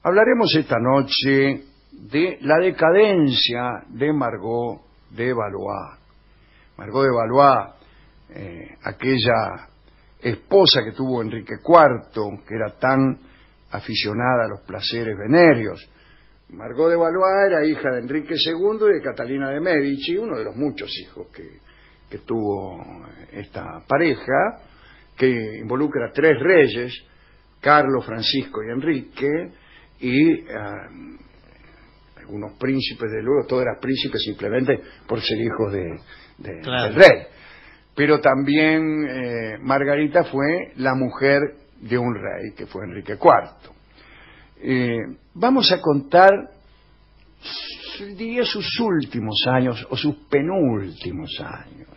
Hablaremos esta noche de la decadencia de Margot de Valois. Margot de Valois, aquella esposa que tuvo Enrique IV, que era tan aficionada a los placeres venéreos. Margot de Valois era hija de Enrique II y de Catalina de Medici, uno de los muchos hijos que tuvo esta pareja, que involucra a tres reyes, Carlos, Francisco y Enrique, y algunos príncipes, de luego, todos eran príncipes simplemente por ser hijos del rey. Pero también Margarita fue la mujer de un rey, que fue Enrique IV. Vamos a contar, diría, sus últimos años o sus penúltimos años.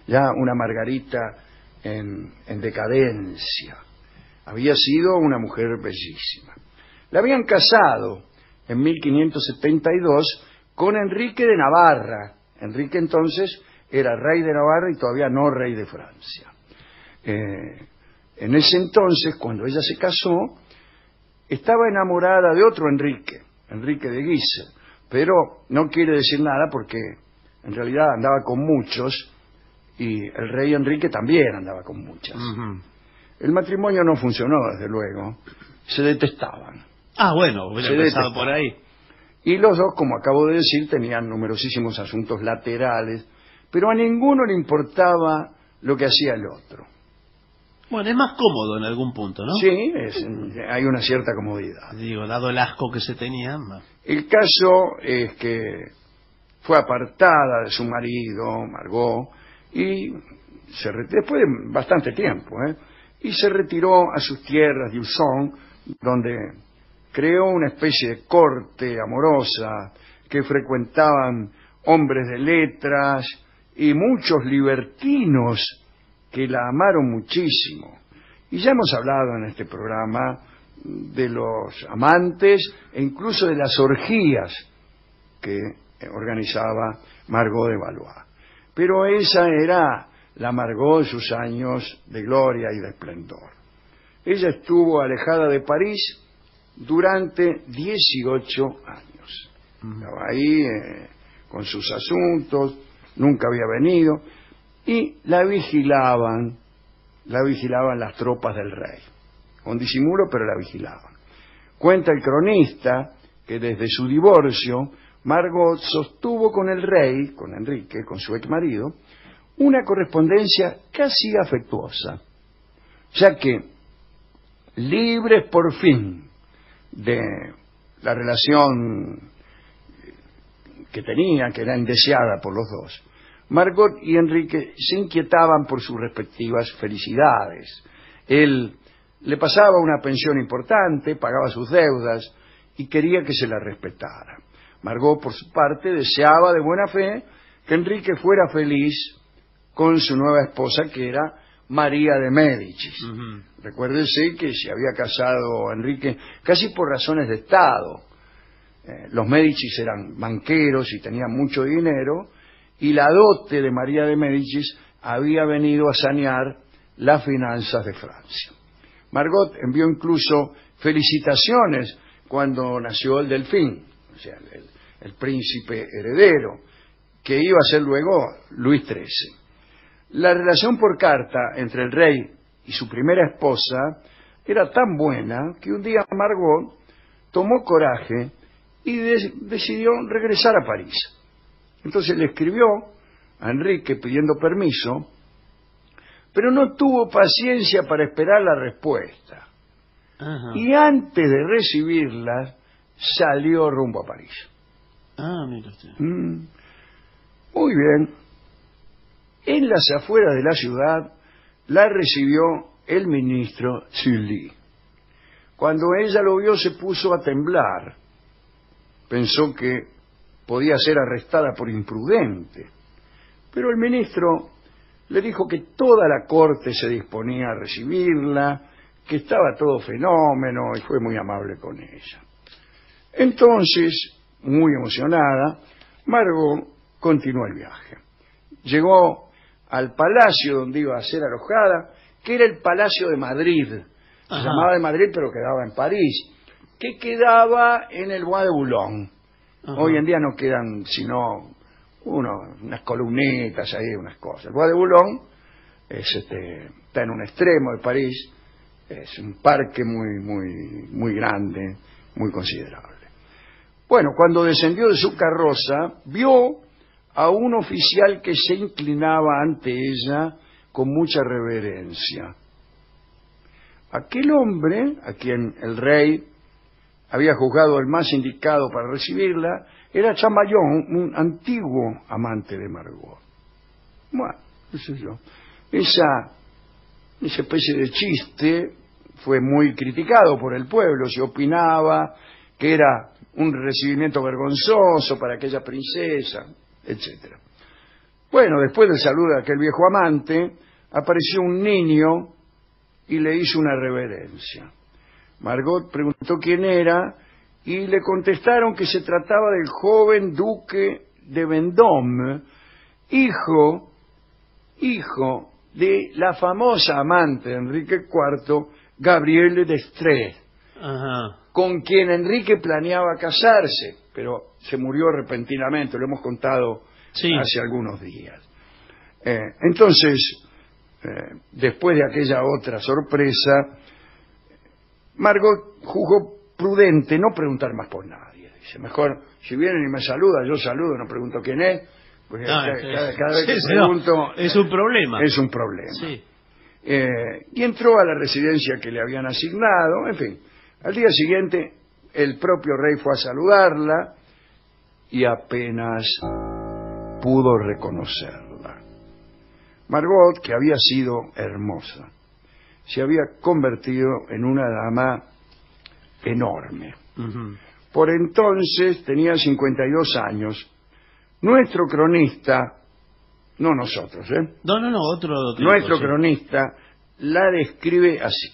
Ya una Margarita en decadencia. Había sido una mujer bellísima. La habían casado en 1572 con Enrique de Navarra. Enrique entonces era rey de Navarra y todavía no rey de Francia. En ese entonces, cuando ella se casó, estaba enamorada de otro Enrique, Enrique de Guise, pero no quiere decir nada porque en realidad andaba con muchos y el rey Enrique también andaba con muchas. El matrimonio no funcionó, desde luego, se detestaban. Bueno, hubiera empezado por ahí. Y los dos, como acabo de decir, tenían numerosísimos asuntos laterales, pero a ninguno le importaba lo que hacía el otro. Bueno, es más cómodo en algún punto, ¿no? Sí, hay una cierta comodidad. Digo, dado el asco que se tenía. El caso es que fue apartada de su marido, Margot, y después de bastante tiempo, y se retiró a sus tierras de Usón, donde creó una especie de corte amorosa que frecuentaban hombres de letras y muchos libertinos que la amaron muchísimo. Y ya hemos hablado en este programa de los amantes e incluso de las orgías que organizaba Margot de Valois. Pero esa era la Margot de sus años de gloria y de esplendor. Ella estuvo alejada de París durante 18 años. Estaba ahí con sus asuntos, nunca había venido, y la vigilaban las tropas del rey. Con disimulo, pero la vigilaban. Cuenta el cronista que desde su divorcio, Margot sostuvo con el rey, con Enrique, con su ex marido, una correspondencia casi afectuosa, ya que, libres por fin de la relación que tenían, que era indeseada por los dos, Margot y Enrique se inquietaban por sus respectivas felicidades. Él le pasaba una pensión importante, pagaba sus deudas y quería que se la respetara. Margot, por su parte, deseaba de buena fe que Enrique fuera feliz con su nueva esposa, que era María de Médicis. Recuérdese que se había casado Enrique casi por razones de Estado. Los Médicis eran banqueros y tenían mucho dinero, y la dote de María de Médicis había venido a sanear las finanzas de Francia. Margot envió incluso felicitaciones cuando nació el Delfín, o sea, el príncipe heredero, que iba a ser luego Luis XIII. La relación por carta entre el rey y su primera esposa era tan buena que un día Margot tomó coraje y decidió regresar a París. Entonces le escribió a Enrique pidiendo permiso, pero no tuvo paciencia para esperar la respuesta. Y antes de recibirla, salió rumbo a París. Mira usted. Muy bien. En las afueras de la ciudad la recibió el ministro Sully. Cuando ella lo vio se puso a temblar. Pensó que podía ser arrestada por imprudente. Pero el ministro le dijo que toda la corte se disponía a recibirla, que estaba todo fenómeno, y fue muy amable con ella. Entonces, muy emocionada, Margot continuó el viaje. Llegó al palacio donde iba a ser alojada, que era el Palacio de Madrid. Se llamaba de Madrid, pero quedaba en París, que quedaba en el Bois de Boulogne. Hoy en día no quedan sino unas columnitas ahí, unas cosas. El Bois de Boulogne está en un extremo de París, es un parque muy grande, muy considerable. Bueno, cuando descendió de su carroza, vio a un oficial que se inclinaba ante ella con mucha reverencia. Aquel hombre, a quien el rey había juzgado el más indicado para recibirla, era Champollion, un antiguo amante de Margot. Bueno, eso yo. Esa especie de chiste fue muy criticado por el pueblo. Se opinaba que era un recibimiento vergonzoso para aquella princesa, etc. Bueno, después del saludo de aquel viejo amante, apareció un niño y le hizo una reverencia. Margot preguntó quién era y le contestaron que se trataba del joven duque de Vendôme, hijo de la famosa amante de Enrique IV, Gabrielle d'Estrées, con quien Enrique planeaba casarse, pero se murió repentinamente, lo hemos contado hace algunos días. Entonces, después de aquella otra sorpresa, Margot juzgó prudente no preguntar más por nadie. Dice, mejor, si vienen y me saludan, yo saludo, no pregunto quién es, porque cada vez que pregunto... es un problema. Es un problema. Sí. Y entró a la residencia que le habían asignado, en fin. Al día siguiente, el propio rey fue a saludarla y apenas pudo reconocerla. Margot, que había sido hermosa, se había convertido en una dama enorme. Por entonces tenía 52 años. Nuestro cronista, no nosotros, otro nuestro cronista la describe así.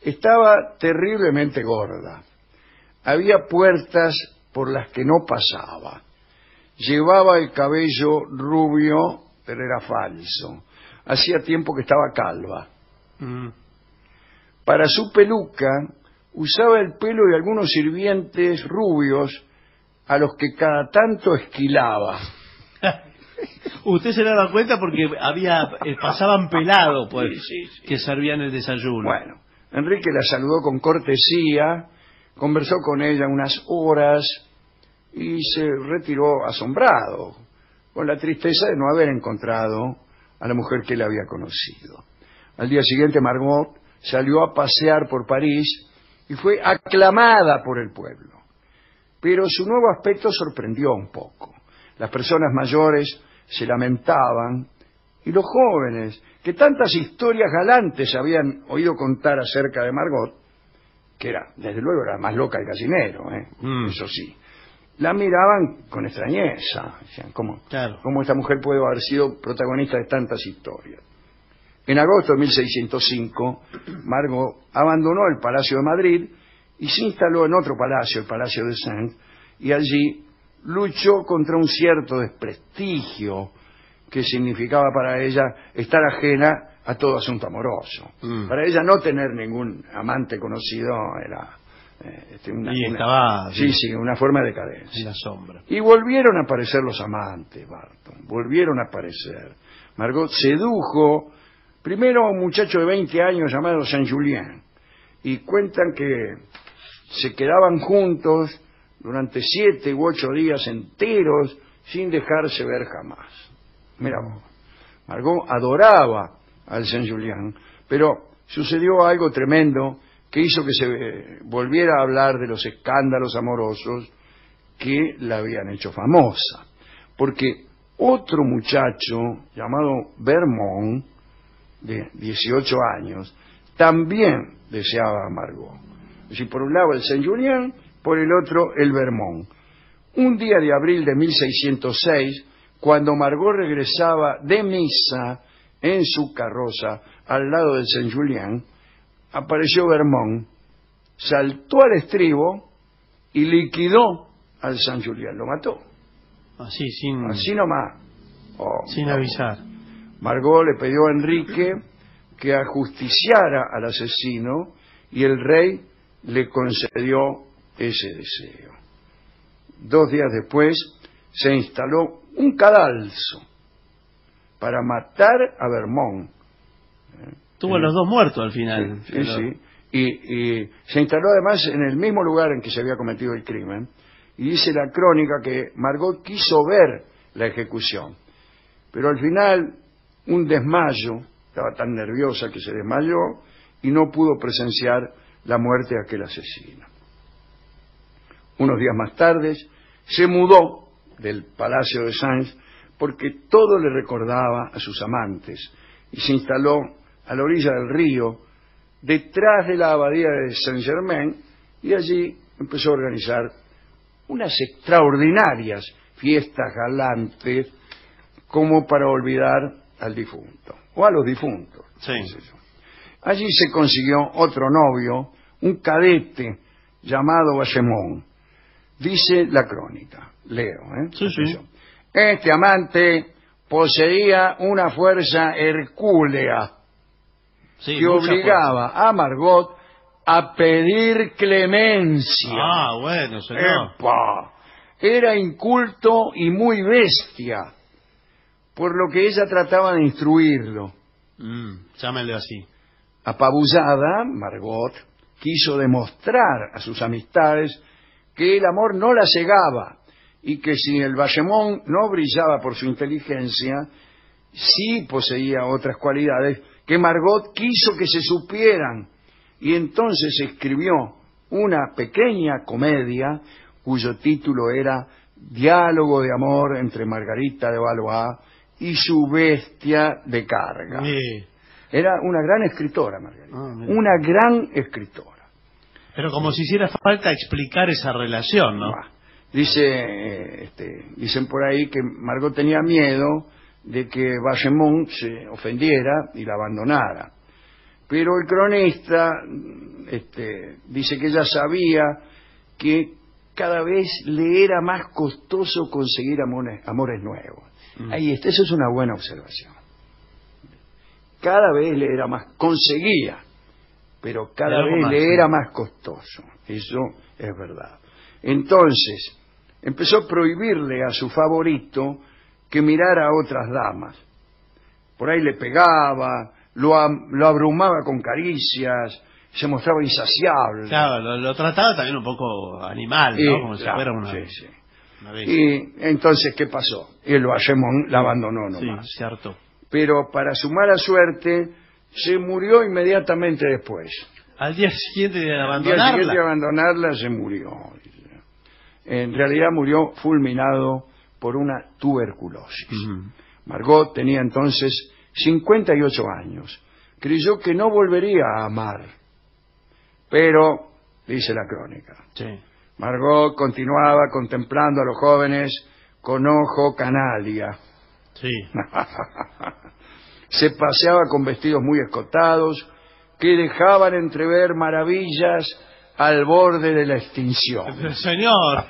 Estaba terriblemente gorda. Había puertas por las que no pasaba. Llevaba el cabello rubio, pero era falso. Hacía tiempo que estaba calva. Para su peluca usaba el pelo de algunos sirvientes rubios a los que cada tanto esquilaba. Usted se daba cuenta porque pasaban pelado, pues, sí. Que servían el desayuno. Bueno, Enrique la saludó con cortesía, conversó con ella unas horas y se retiró asombrado, con la tristeza de no haber encontrado a la mujer que él había conocido. Al día siguiente Margot salió a pasear por París y fue aclamada por el pueblo. Pero su nuevo aspecto sorprendió un poco. Las personas mayores se lamentaban y los jóvenes, que tantas historias galantes habían oído contar acerca de Margot, que era, desde luego, era más loca el gallinero, eso sí, la miraban con extrañeza. Decían, ¿cómo esta mujer puede haber sido protagonista de tantas historias? En agosto de 1605, Margot abandonó el Palacio de Madrid y se instaló en otro palacio, el Palacio de Saint, y allí luchó contra un cierto desprestigio que significaba para ella estar ajena a todo asunto amoroso. Para ella no tener ningún amante conocido era una forma de decadencia. En la sombra. Y volvieron a aparecer los amantes, Barton, volvieron a aparecer. Margot sedujo primero a un muchacho de 20 años llamado Saint-Julien, y cuentan que se quedaban juntos durante 7 u 8 días enteros sin dejarse ver jamás. Mira, Margot adoraba al Saint-Julien, pero sucedió algo tremendo que hizo que se volviera a hablar de los escándalos amorosos que la habían hecho famosa, porque otro muchacho llamado Vermont, de 18 años, también deseaba a Margot. Es decir, por un lado el Saint-Julien, por el otro el Vermont. Un día de abril de 1606, cuando Margot regresaba de misa en su carroza al lado del Saint-Julien, apareció Vermont, saltó al estribo y liquidó al Saint-Julien, lo mató. Así nomás. Sin avisar. Margot le pidió a Enrique que ajusticiara al asesino y el rey le concedió ese deseo. 2 días después se instaló un cadalso para matar a Vermont. Tuvo a los dos muertos al final. Sí, sí. Y se instaló además en el mismo lugar en que se había cometido el crimen. Y dice la crónica que Margot quiso ver la ejecución, pero al final un desmayo, estaba tan nerviosa que se desmayó y no pudo presenciar la muerte de aquel asesino. Unos días más tarde se mudó del Palacio de Sens porque todo le recordaba a sus amantes y se instaló a la orilla del río, detrás de la abadía de Saint-Germain, y allí empezó a organizar unas extraordinarias fiestas galantes como para olvidar al difunto, o a los difuntos. Sí. Allí se consiguió otro novio, un cadete llamado Vallemont. Dice la crónica, leo, Sí, sí. Este amante poseía una fuerza hercúlea que obligaba a Margot a pedir clemencia. Ah, bueno, señor. ¡Epa! Era inculto y muy bestia, por lo que ella trataba de instruirlo. Llámenle así. Apabullada, Margot quiso demostrar a sus amistades que el amor no la cegaba y que si el Vallemont no brillaba por su inteligencia, sí poseía otras cualidades que Margot quiso que se supieran, y entonces escribió una pequeña comedia cuyo título era Diálogo de amor entre Margarita de Valois y su bestia de carga. Sí. Era una gran escritora, Margarita, una gran escritora. Pero como si hiciera falta explicar esa relación, ¿no? Dicen por ahí que Margot tenía miedo de que Vallemont se ofendiera y la abandonara. Pero el cronista dice que ella sabía que cada vez le era más costoso conseguir amores nuevos. Ahí está, eso es una buena observación. Cada vez le era más, conseguía, pero cada vez le era más costoso. Eso es verdad. Entonces, empezó a prohibirle a su favorito que mirara a otras damas. Por ahí le pegaba, lo abrumaba con caricias, se mostraba insaciable. Claro, lo trataba también un poco animal, ¿no? Como si fuera una... Sí. Y entonces, ¿qué pasó? El Vallemont la abandonó nomás. Sí, cierto. Pero para su mala suerte, se murió inmediatamente después. Al día siguiente de abandonarla. Al día siguiente de abandonarla se murió. En realidad murió fulminado por una tuberculosis. Margot tenía entonces 58 años. Creyó que no volvería a amar. Pero, dice la crónica, Margot continuaba contemplando a los jóvenes con ojo canalla. Sí. Se paseaba con vestidos muy escotados que dejaban entrever maravillas al borde de la extinción. Pero, señor,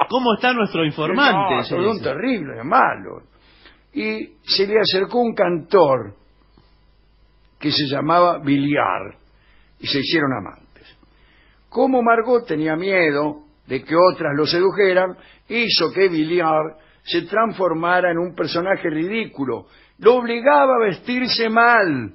¿cómo está nuestro informante? No, un terrible, malo. Y se le acercó un cantor que se llamaba Villard y se hicieron amantes. Como Margot tenía miedo de que otras lo sedujeran, hizo que Villard se transformara en un personaje ridículo. Lo obligaba a vestirse mal.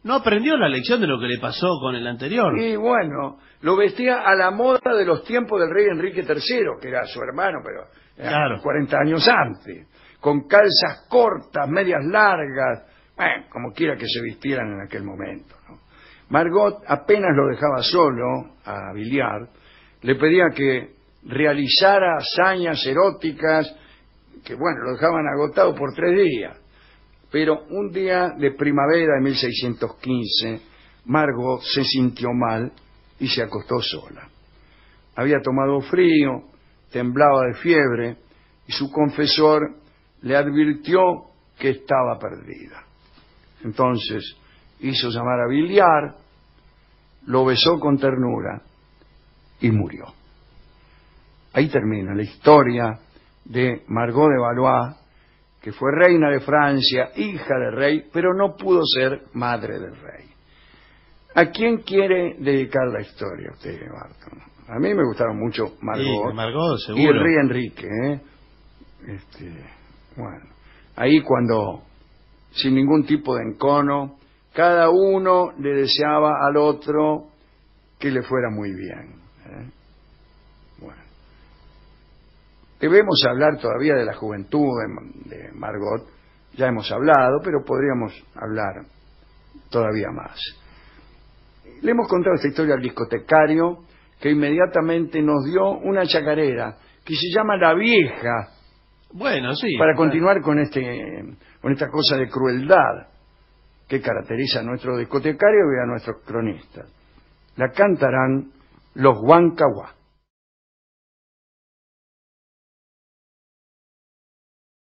¿No aprendió la lección de lo que le pasó con el anterior? Y bueno, lo vestía a la moda de los tiempos del rey Enrique III, que era su hermano, pero era 40 años antes, con calzas cortas, medias largas, bueno, como quiera que se vistieran en aquel momento, ¿no? Margot apenas lo dejaba solo a Villard, le pedía que realizara hazañas eróticas que, bueno, lo dejaban agotado por 3 días. Pero un día de primavera de 1615, Margot se sintió mal y se acostó sola. Había tomado frío, temblaba de fiebre, y su confesor le advirtió que estaba perdida. Entonces hizo llamar a Villard, lo besó con ternura y murió. Ahí termina la historia de Margot de Valois, que fue reina de Francia, hija del rey, pero no pudo ser madre del rey. ¿A quién quiere dedicar la historia usted, Barton? A mí me gustaron mucho Margot, Sí, Margot, y seguro. el rey Enrique. Bueno, ahí cuando, sin ningún tipo de encono, cada uno le deseaba al otro que le fuera muy bien. Bueno, debemos hablar todavía de la juventud de Margot. Ya hemos hablado, pero podríamos hablar todavía más. Le hemos contado esta historia al discotecario, que inmediatamente nos dio una chacarera que se llama La Vieja, Bueno, sí. para continuar con esta cosa de crueldad que caracteriza a nuestro discotecario y a nuestros cronistas. La cantarán los Huancahuá.